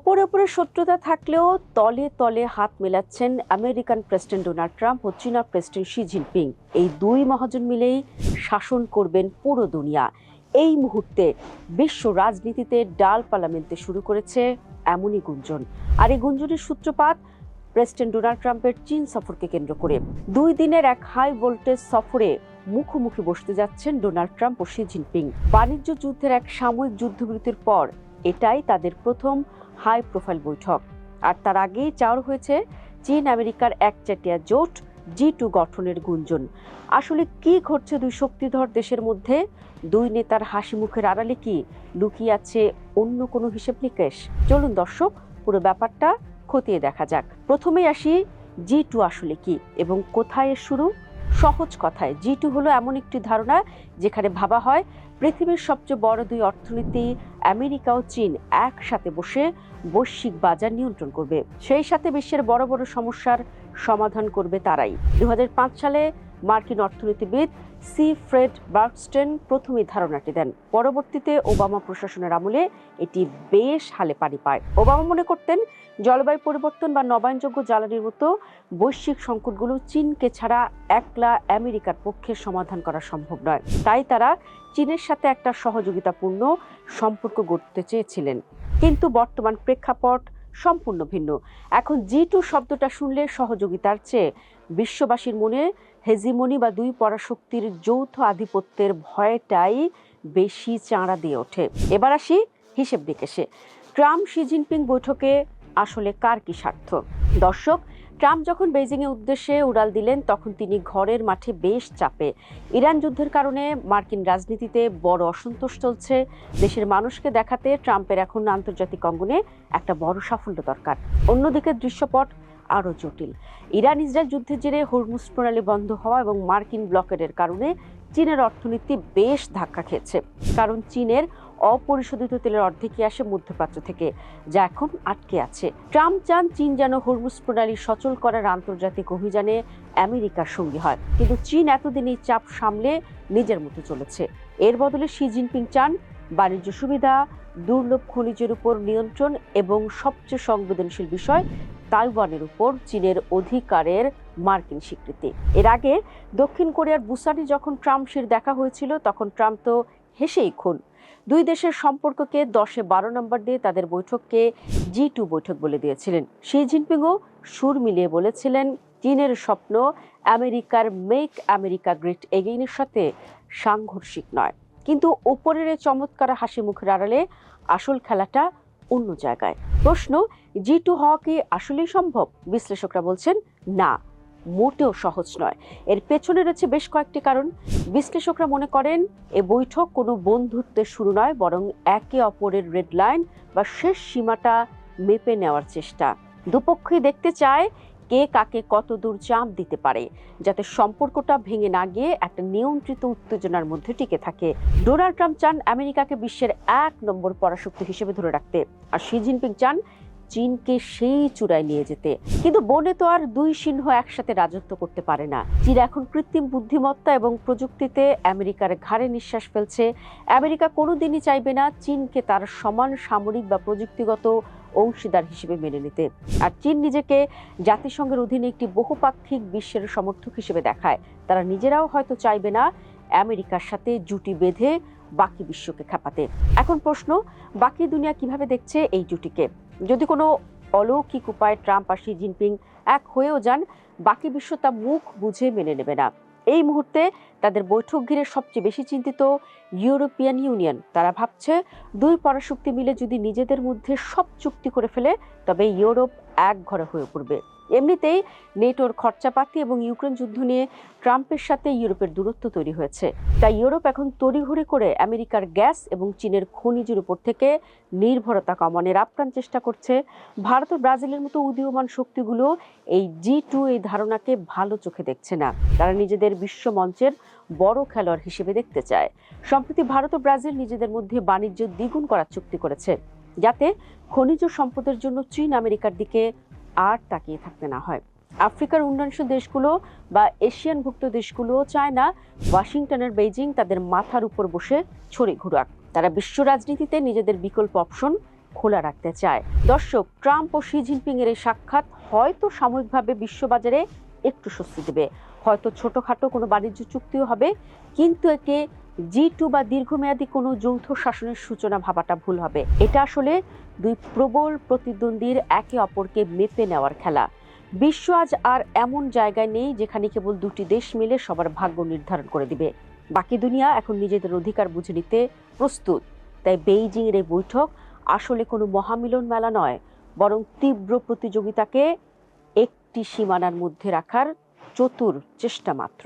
উপরে উপরে শত্রুতা থাকলেও তলে তলে হাত মেলাচ্ছেন আমেরিকান প্রেসিডেন্ট ডোনাল্ড ট্রাম্প ও চীনা প্রেসিডেন্ট শি জিনপিং। এই দুই মহাজন মিলেই শাসন করবেন পুরো দুনিয়া। এই মুহূর্তে বিশ্ব রাজনীতিতে ডালপালা মেলতে শুরু করেছে এমনই গুঞ্জন। আর এই গুঞ্জনের সূত্রপাত প্রেসিডেন্ট ডোনাল্ড ট্রাম্পের চীন সফরকে কেন্দ্র করে। 2 দিনের এক হাই ভোল্টেজ সফরে মুখোমুখি বসতে যাচ্ছেন ডোনাল্ড ট্রাম্প ও শি জিনপিং। বাণিজ্য যুদ্ধের এক সাময়িক যুদ্ধবিরতির পর এটাই তাদের প্রথম হাই প্রোফাইল বৈঠক। আর তার আগেই চাওয়া হয়েছে চীন আমেরিকার একচেটিয়া জোট G2 গঠনের গুঞ্জন। আসলে কি ঘটছে দুই শক্তিধর দেশের মধ্যে? দুই নেতার হাসি মুখের আড়ালে কি লুকিয়ে আছে অন্য কোনো হিসেব নিকেশ? চলুন দর্শক, পুরো ব্যাপারটা খতিয়ে দেখা যাক। প্রথমেই আসি G2 আসলে কি এবং কোথায় এর শুরু। সহজ কথায় G2 হলো এমন একটি ধারণা যেখানে ভাবা হয় পৃথিবীর সবচেয়ে বড় দুই অর্থনীতি আমেরিকা ও চীন একসাথে বসে বৈশ্বিক বাজার নিয়ন্ত্রণ করবে। সেই সাথে বিশ্বের বড় বড় সমস্যার সমাধান করবে তারাই। 2005 সালে মার্কিন অর্থনীতিবিদ সি ফ্রেড বার্গস্টেন প্রথম এই ধারণাটি দেন। পরবর্তীতে ওবামা প্রশাসনের আমলে এটি বেশ হালে পানি পায়। ওবামা মনে করতেন জলবায়ু পরিবর্তন বা নবায়নযোগ্য জ্বালানির মতো বৈশ্বিক সংকটগুলো চীনকে ছাড়া একলা আমেরিকার পক্ষে সমাধান করা সম্ভব নয়। তাই তারা চীনের সাথে একটা সহযোগিতাপূর্ণ সম্পর্ক গড়তে চেয়েছিলেন। কিন্তু বর্তমান প্রেক্ষাপট সম্পূর্ণ ভিন্ন। এখন G2 শব্দটা শুনলে সহযোগিতার চেয়ে বিশ্ববাসীর মনে হেজিমনি বা দুই পরাশক্তির যৌথ আধিপত্যের ভয়টাই বেশি চাঁড়া দিয়ে ওঠে। এবার আসি হিসেব নিকেশে। ট্রাম্প শি জিনপিং বৈঠকে আসলে কার কি স্বার্থ? দর্শক, ট্রাম্প যখন বেইজিংয়ের উদ্দেশ্যে উড়াল দিলেন তখন তিনি ঘরের মাঠে বেশ চাপে। ইরান যুদ্ধের কারণে মার্কিন রাজনীতিতে বড় অসন্তোষ চলছে। দেশের মানুষকে দেখাতে ট্রাম্পের এখন আন্তর্জাতিক অঙ্গনে একটা বড় সাফল্য দরকার। অন্যদিকে দৃশ্যপট আরও জটিল। ইরান ইসরায়েল যুদ্ধের জেরে হরমুজ প্রণালী বন্ধ হওয়া এবং মার্কিন ব্লকেডের কারণে চীনের অর্থনীতি বেশ ধাক্কা খেয়েছে। কারণ চীনের অপরিশোধিত তেলের অর্ধেকই আসে মধ্যপ্রাচ্য থেকে, যা এখন আটকে আছে। ট্রাম্প চান চীন যেন হরমুজ প্রণালী সচল করার আন্তর্জাতিক অভিযানে আমেরিকার সঙ্গী হয়। কিন্তু চীন এতদিন এই চাপ সামলে নিজের মতো চলেছে। এর বদলে শি জিনপিং চান বাণিজ্য সুবিধা, দুর্লভ খনিজের উপর নিয়ন্ত্রণ এবং সবচেয়ে সংবেদনশীল বিষয় তাইওয়ানের উপর চীনের অধিকারের মার্কিন স্বীকৃতি। এর আগে দক্ষিণ কোরিয়ার বুসানে যখন ট্রাম্প শির দেখা হয়েছিল তখন ট্রাম্প তো হেসেই খুন। দুই দেশের সম্পর্ককে 10-এ 12 নম্বর দিয়ে তাদের বৈঠককে G2 বৈঠক বলে দিয়েছিলেন। শি জিনপিংও সুর মিলিয়ে বলেছিলেন চীনের স্বপ্ন আমেরিকার মেক আমেরিকা গ্রেট এগেইনের সাথে সাংঘর্ষিক নয়। কিন্তু উপরের চমৎকার হাসি মুখের আড়ালে আসল খেলাটা অন্য জায়গায়। প্রশ্ন, G2 হওয়া কি আসলেই সম্ভব? বিশ্লেষকরা বলছেন না, মোটেও সহজ নয়। এর পেছনে রয়েছে বেশ কয়েকটি কারণ। বিশ্লেষকরা মনে করেন এ বৈঠক কোনো বন্ধুত্বের শুরু নয়, বরং একে অপরের রেড লাইন বা শেষ সীমাটা মেপে নেওয়ার চেষ্টা। দুপক্ষই দেখতে চায় কে কাকে কত দূর চাপ দিতে পারে, যাতে সম্পর্কটা ভেঙে না গিয়ে একটা নিয়ন্ত্রিত উত্তেজনার মধ্যে টিকে থাকে। ডোনাল্ড ট্রাম্প চান আমেরিকাকে বিশ্বের 1 নম্বর পরাশক্তি হিসেবে ধরে রাখতে, আর শি জিনপিং চান চীনকে সেই চূড়ায় নিয়ে যেতে। কিন্তু বনে তো আর দুই সিংহ একসাথে রাজত্ব করতে পারে না। চীন এখন কৃত্রিম বুদ্ধিমত্তা এবং প্রযুক্তিতে আমেরিকার ঘাড়ে নিঃশ্বাস ফেলছে। আমেরিকা কোনোদিনই চাইবে না চীনকে তার সমান সামরিক বা প্রযুক্তিগত অংশীদার হিসেবে মেনে নিতে। আর চীন নিজেকে জাতিসংঘের অধীনে একটি বহুপাক্ষিক বিশ্বের সমর্থক হিসেবে দেখায়। তারা নিজেরাও হয়তো চাইবে না আমেরিকার সাথে জুটি বেঁধে বাকি বিশ্বকে খেপাতে। এখন প্রশ্ন, বাকি দুনিয়া কিভাবে দেখছে এই জুটিকে? যদি কোনো অলৌকিক উপায়ে ট্রাম্প আর শি জিনপিং এক হয়েও যান, বাকি বিশ্ব তা মুখ বুঝে মেনে নেবে না। এই মুহূর্তে তাদের বৈঠক ঘিরে সবচেয়ে বেশি চিন্তিত ইউরোপিয়ান ইউনিয়ন। তারা ভাবছে দুই পরাশক্তি মিলে যদি নিজেদের মধ্যে সব চুক্তি করে ফেলে তবে ইউরোপ এক ঘরে হয়ে পড়বে। এমনিতেই নেটোর খরচাপাতি এবং ইউক্রেন যুদ্ধ নিয়ে ট্রাম্পের সাথে ইউরোপের দূরত্ব তৈরি হয়েছে। তাই ইউরোপ এখন তড়িঘড়ি করে আমেরিকার গ্যাস এবং চীনের খনিজের উপর থেকে নির্ভরতা কমানোর আপ্রাণ চেষ্টা করছে। ভারত ও ব্রাজিলের মতো উদীয়মান শক্তিগুলো এই G2 এই ধারণাকে ভালো চোখে দেখছে না। তারা নিজেদের বিশ্ব মঞ্চের বড় খেলোয়াড় হিসেবে দেখতে চায়। সম্প্রতি ভারত ও ব্রাজিল নিজেদের মধ্যে বাণিজ্য দ্বিগুণ করার চুক্তি করেছে, যাতে খনিজ সম্পদের জন্য চীন আমেরিকার দিকে আর তাকিয়ে থাকতে না হয়। আফ্রিকার উন্নয়নশীল দেশগুলো বা এশিয়ানভুক্ত দেশগুলো চায় না ওয়াশিংটনের বেইজিং তাদের মাথার উপর বসে ছড়ি ঘুরাক। তারা বিশ্ব রাজনীতিতে নিজেদের বিকল্প অপশন খোলা রাখতে চায়। দর্শক, ট্রাম্প ও শি জিনপিং এর এই সাক্ষাৎ হয়তো সাময়িকভাবে বিশ্ববাজারে একটু স্বস্তি দেবে, হয়তো ছোটখাটো কোনো বাণিজ্য চুক্তিও হবে, কিন্তু একে G2 বা দীর্ঘমেয়াদী কোনো যৌথ শাসনের সূচনা ভাবাটা ভুল হবে। এটা আসলে দুই প্রবল প্রতিদ্বন্দ্বীর একে অপরকে মেপে নেওয়ার খেলা। বিশ্ব আজ আর এমন জায়গায় নেই যেখানে কেবল দুটি দেশ মিলে সবার ভাগ্য নির্ধারণ করে দিবে। বাকি দুনিয়া এখন নিজেদের অধিকার বুঝে নিতে প্রস্তুত। তাই বেইজিং এর এই বৈঠক আসলে কোনো মহামিলন মেলা নয়, বরং তীব্র প্রতিযোগিতাকে একটি সীমানার মধ্যে রাখার চতুর চেষ্টা মাত্র।